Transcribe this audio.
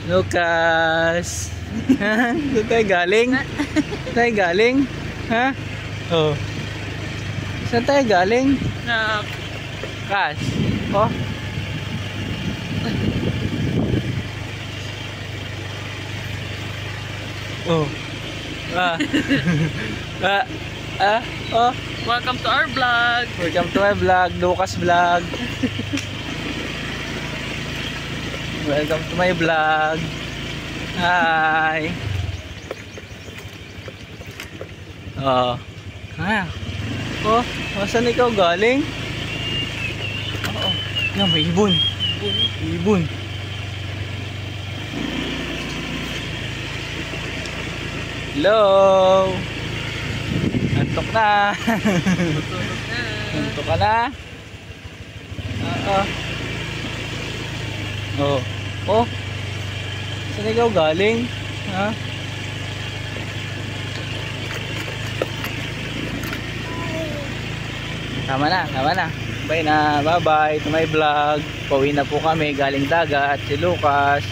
Lucas. Saan tayo galing? Saan tayo galing? Ha? Oh. Saan tayo galing? Lucas. Oh. Oh. Ah. Oh. Welcome to our vlog. Welcome to my vlog, Lucas Vlog. Welcome to my vlog. Hi. Oh. Ha. Oh, saan ikaw galing? Oo. Yan, may ibon. Ibon. Hello. Antok na. Antok ka na. Oo. Oh. Oh. Saan ikaw galing? Ha? Tama na, tama na. Bye na, bye bye to my vlog. Pauwi na po kami galing dagat, si Lucas.